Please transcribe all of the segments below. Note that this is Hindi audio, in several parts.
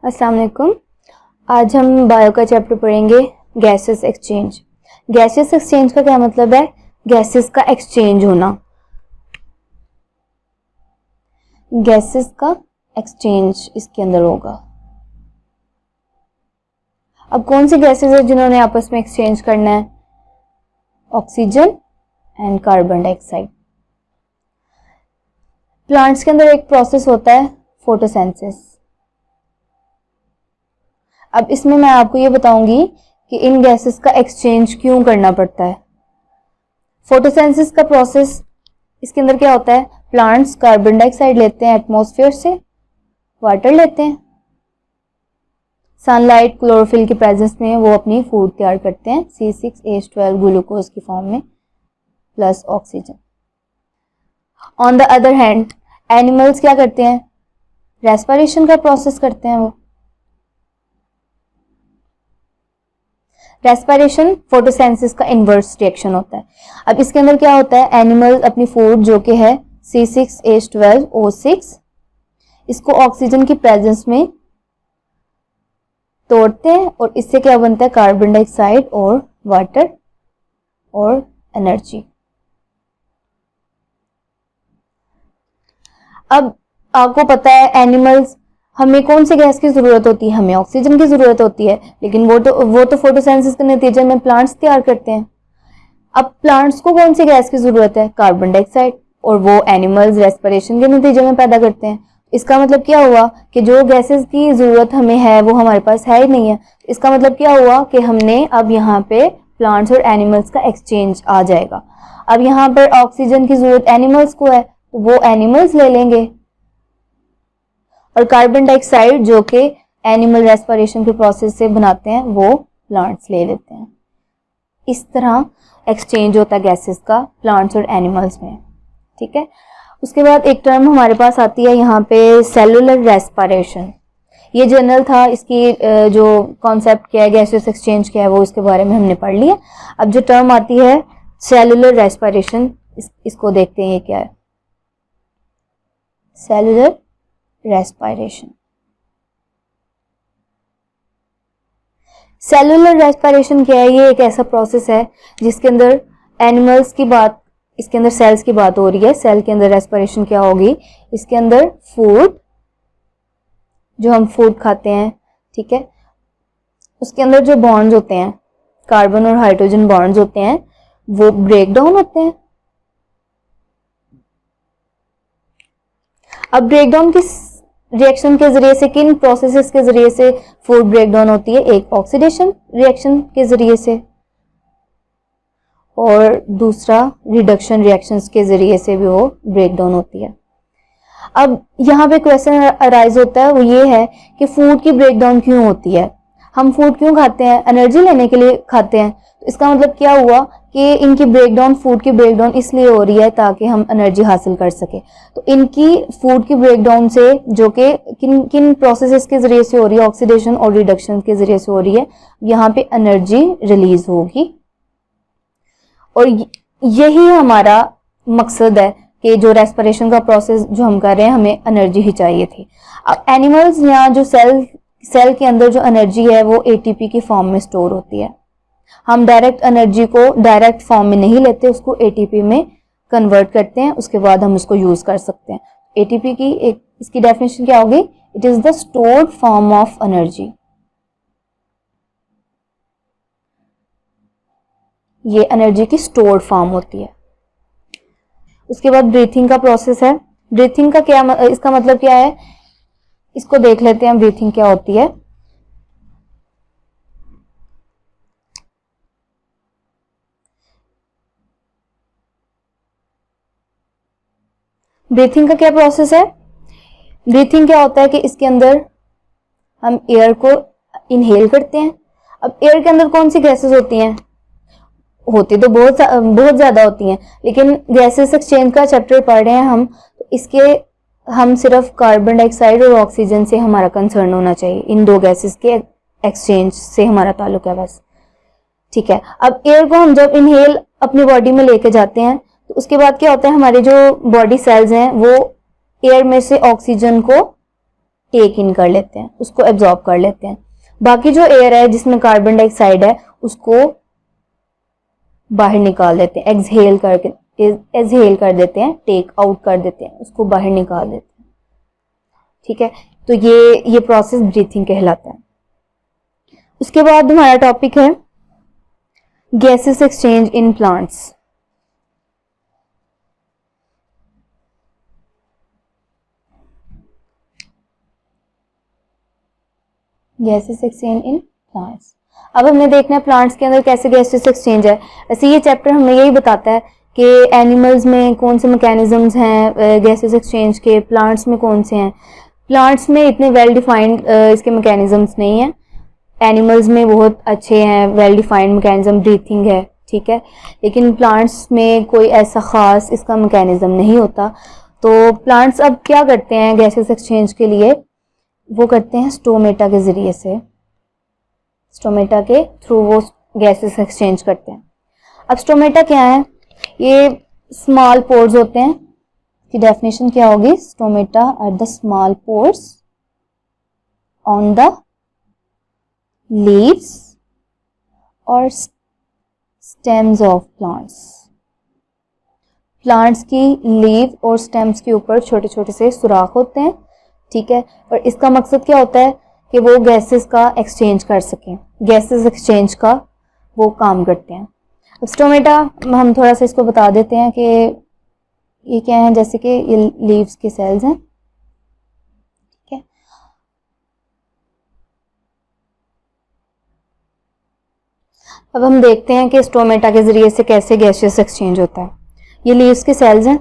अस्सलाम वालेकुम। आज हम बायो का चैप्टर पढ़ेंगे गैसेस एक्सचेंज। गैसेस एक्सचेंज का क्या मतलब है? गैसेस का एक्सचेंज होना। गैसेस का एक्सचेंज इसके अंदर होगा। अब कौन सी गैसेस है जिन्होंने आपस में एक्सचेंज करना है? Oxygen and carbon dioxide. Plants के अंदर एक प्रोसेस होता है फोटोसिंथेसिस। अब इसमें मैं आपको ये बताऊंगी कि इन गैसेस का एक्सचेंज क्यों करना पड़ता है। फोटोसिंथेसिस का प्रोसेस, इसके अंदर क्या होता है? प्लांट्स कार्बन डाइऑक्साइड लेते हैं एटमॉस्फेयर से, वाटर लेते हैं, सनलाइट क्लोरोफिल की प्रेजेंस में वो अपनी फूड तैयार करते हैं C6H12 ग्लूकोज की फॉर्म में plus oxygen. On the other hand animals क्या करते हैं? रेस्पिरेशन का प्रोसेस करते हैं। वो रेस्पिरेशन फोटोसिंथेसिस का इन्वर्स रिएक्शन होता है। अब इसके अंदर क्या होता है? एनिमल्स अपनी फूड जो कि है C6H12O6 इसको ऑक्सीजन की प्रेजेंस में तोड़ते हैं और इससे क्या बनता है? कार्बन डाइऑक्साइड और वाटर और एनर्जी। अब आपको पता है एनिमल्स, हमें कौन सी गैस की जरूरत होती है? हमें ऑक्सीजन की जरूरत होती है, लेकिन वो तो फोटोसिंथेसिस के नतीजे में प्लांट्स तैयार करते हैं। अब प्लांट्स को कौन सी गैस की जरूरत है? कार्बन डाइऑक्साइड, और वो एनिमल्स रेस्पिरेशन के नतीजे में पैदा करते हैं। इसका मतलब क्या हुआ कि जो गैसेस की जरूरत हमें है वो हमारे पास है ही नहीं है। इसका मतलब क्या हुआ कि हमने अब यहाँ पे प्लांट्स और एनिमल्स का एक्सचेंज आ जाएगा। अब यहाँ पर ऑक्सीजन की जरूरत एनिमल्स को है तो वो एनिमल्स ले लेंगे, और कार्बन डाइऑक्साइड जो कि एनिमल रेस्पिरेशन के प्रोसेस से बनाते हैं वो प्लांट्स ले लेते हैं। इस तरह एक्सचेंज होता है गैसेस का प्लांट्स और एनिमल्स में। ठीक है। उसके बाद एक टर्म हमारे पास आती है यहाँ पे सेलुलर रेस्पिरेशन। ये जनरल था, इसकी जो कॉन्सेप्ट क्या है, गैसेस एक्सचेंज क्या है, वो इसके बारे में हमने पढ़ लिया। अब जो टर्म आती है सेलुलर रेस्पिरेशन, इसको देखते हैं ये क्या है। Cellular respiration. सेलुलर रेस्पिरेशन क्या है? ये एक ऐसा प्रोसेस है जिसके अंदर एनिमल्स की बात, इसके अंदर सेल्स की बात हो रही है। सेल के अंदर रेस्पिरेशन क्या होगी? इसके अंदर फूड, जो हम फूड खाते हैं, ठीक है, उसके अंदर जो बॉन्ड्स होते हैं, कार्बन और हाइड्रोजन बॉन्ड्स होते हैं, वो ब्रेक डाउन होते हैं। अब ब्रेकडाउन किस रिएक्शन के जरिए से, किन प्रोसेसेस के जरिए से फूड ब्रेकडाउन होती है? एक ऑक्सीडेशन रिएक्शन के जरिए से, और दूसरा रिडक्शन रिएक्शंस के जरिए से भी वो ब्रेकडाउन होती है। अब यहाँ पे क्वेश्चन अराइज होता है, वो ये है कि फूड की ब्रेकडाउन क्यों होती है? हम फूड क्यों खाते हैं? एनर्जी लेने के लिए खाते हैं। तो इसका मतलब क्या हुआ कि इनकी ब्रेकडाउन, फूड की ब्रेकडाउन इसलिए हो रही है ताकि हम एनर्जी हासिल कर सके। तो इनकी फूड की ब्रेकडाउन से, जो कि किन किन प्रोसेसेस के जरिए से हो रही है, ऑक्सीडेशन और रिडक्शन के जरिए से हो रही है, यहाँ पे एनर्जी रिलीज होगी। और यही हमारा मकसद है कि जो रेस्पिरेशन का प्रोसेस जो हम कर रहे हैं, हमें एनर्जी ही चाहिए थी। अब एनिमल्स, यहाँ जो सेल के अंदर जो एनर्जी है वो ATP की फॉर्म में स्टोर होती है। हम डायरेक्ट एनर्जी को डायरेक्ट फॉर्म में नहीं लेते, उसको ATP में कन्वर्ट करते हैं, उसके बाद हम उसको यूज कर सकते हैं। ATP की एक इसकी डेफिनेशन क्या होगी? It is the stored form of energy. ये एनर्जी की स्टोर्ड फॉर्म होती है। उसके बाद ब्रीथिंग का प्रोसेस है। ब्रीथिंग का क्या, इसका मतलब क्या है, इसको देख लेते हैं ब्रीथिंग क्या होती है। ब्रीथिंग का क्या प्रोसेस है? ब्रीथिंग क्या होता है कि इसके अंदर हम एयर को इनहेल करते हैं। अब एयर के अंदर कौन सी गैसेस होती हैं? होती तो बहुत ज्यादा होती हैं, लेकिन गैसेस एक्सचेंज का चैप्टर पढ़ रहे हैं हम, तो इसके हम सिर्फ कार्बन डाइऑक्साइड और ऑक्सीजन से हमारा कंसर्न होना चाहिए। इन दो गैसेस के एक्सचेंज से हमारा ताल्लुक है बस। ठीक है। अब एयर को हम जब इनहेल अपनी बॉडी में लेके जाते हैं तो उसके बाद क्या होता है, हमारे जो बॉडी सेल्स हैं वो एयर में से ऑक्सीजन को टेक इन कर लेते हैं, उसको एब्जॉर्ब कर लेते हैं। बाकी जो एयर है जिसमें कार्बन डाइऑक्साइड है उसको बाहर निकाल देते हैं, एक्सहेल कर देते हैं, टेक आउट कर देते हैं, उसको बाहर निकाल देते हैं। ठीक है, तो ये प्रोसेस ब्रीथिंग कहलाता है। उसके बाद हमारा टॉपिक है gases exchange in plants. Gases exchange in plants. अब हमने देखना है प्लांट्स के अंदर कैसे गैसेस एक्सचेंज है। वैसे ये चैप्टर हमें यही बताता है कि एनिमल्स में कौन से मैकेनिज्म्स हैं गैसेस एक्सचेंज के, प्लांट्स में कौन से हैं। प्लांट्स में इतने वेल डिफाइंड इसके मैकेनिज्म्स नहीं हैं, एनिमल्स में बहुत अच्छे हैं, वेल डिफाइंड मैकेनिज्म, ब्रीथिंग है, ठीक है, लेकिन प्लांट्स में कोई ऐसा ख़ास इसका मैकेनिज्म नहीं होता। तो प्लांट्स अब क्या करते हैं गैसेस एक्सचेंज के लिए, वो करते हैं स्टोमेटा के ज़रिए से, स्टोमेटा के थ्रू वो गैसेस एक्सचेंज करते हैं। अब स्टोमेटा क्या है, ये स्मॉल पोर्स होते हैं, की डेफिनेशन क्या होगी, stomata are the small pores on the leaves और स्टेम्स ऑफ प्लांट्स। प्लांट्स की लीव और स्टेम्स के ऊपर छोटे छोटे से सुराख होते हैं, ठीक है, और इसका मकसद क्या होता है कि वो गैसेस का एक्सचेंज कर सकें, गैसेस एक्सचेंज का वो काम करते हैं। अब स्टोमेटा हम थोड़ा सा इसको बता देते हैं कि ये क्या है, जैसे कि ये लीव्स के सेल्स हैं, ठीक है। अब हम देखते हैं कि स्टोमेटा के ज़रिए से कैसे गैसेस एक्सचेंज होता है। ये लीव्स के सेल्स हैं,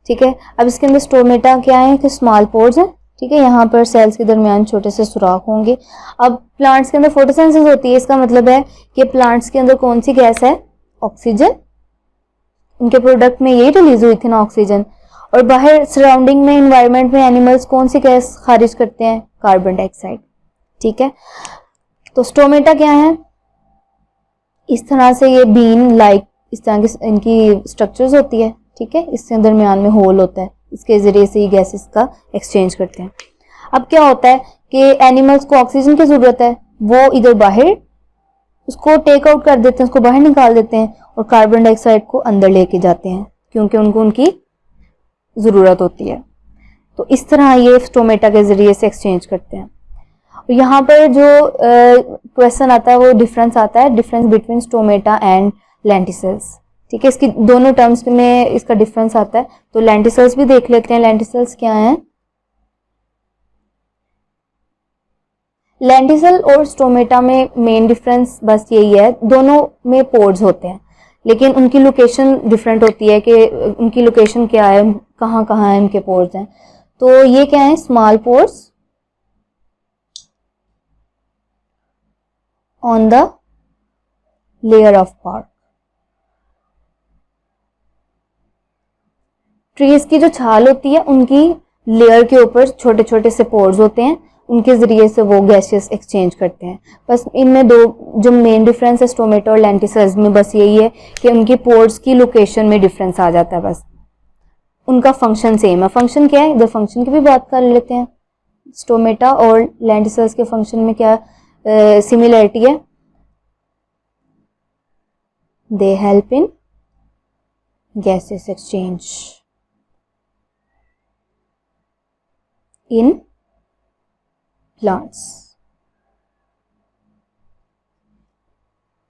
ठीक है। अब इसके अंदर स्टोमेटा क्या है कि स्मॉल पोर्स हैं, ठीक है, यहाँ पर सेल्स के दरमियान छोटे से सुराख होंगे। अब प्लांट्स के अंदर फोटोसिंथेसिस होती है, इसका मतलब है कि प्लांट्स के अंदर कौन सी गैस है, ऑक्सीजन, उनके प्रोडक्ट में यही रिलीज हुई थी ना ऑक्सीजन, और बाहर सराउंडिंग में एनवायरनमेंट में एनिमल्स कौन सी गैस खारिज करते हैं, कार्बन डाइऑक्साइड, ठीक है। तो स्टोमेटा क्या है, इस तरह से ये बीन लाइक इस तरह की इनकी स्ट्रक्चर्स होती है, ठीक है, इसके दरमियान में होल होता है, इसके ज़रिए से ये गैसेस का एक्सचेंज करते हैं। अब क्या होता है कि एनिमल्स को ऑक्सीजन की ज़रूरत है, वो इधर बाहर उसको टेक आउट कर देते हैं, उसको बाहर निकाल देते हैं, और कार्बन डाइऑक्साइड को अंदर लेके जाते हैं क्योंकि उनको उनकी ज़रूरत होती है। तो इस तरह ये स्टोमेटा के ज़रिए से एक्सचेंज करते हैं। और यहाँ पर जो क्वेश्चन आता है वो डिफरेंस आता है, difference between stomata and lenticels, ठीक है, इसकी दोनों टर्म्स में इसका डिफरेंस आता है। तो लेंटिसल्स भी देख लेते हैं, लेंटिसल्स क्या हैं। लेंटिसल और स्टोमेटा में मेन डिफरेंस बस यही है, दोनों में पोर्स होते हैं लेकिन उनकी लोकेशन डिफरेंट होती है कि उनकी लोकेशन क्या है, कहाँ कहाँ है इनके पोर्स हैं। तो ये क्या है, small pores on the layer of bark. Trees की जो छाल होती है उनकी लेयर के ऊपर छोटे छोटे से पोर्स होते हैं, उनके ज़रिए से वो गैसेस एक्सचेंज करते हैं। बस इनमें दो जो मेन डिफरेंस है स्टोमेटा और लेंटिसल्स में बस यही है कि उनकी पोर्स की लोकेशन में डिफरेंस आ जाता है, बस उनका फंक्शन सेम है। फंक्शन क्या है, इधर फंक्शन की भी बात कर लेते हैं, स्टोमेटा और लेंटिसल्स के फंक्शन में क्या सिमिलरिटी है, they help in gases exchange in plants।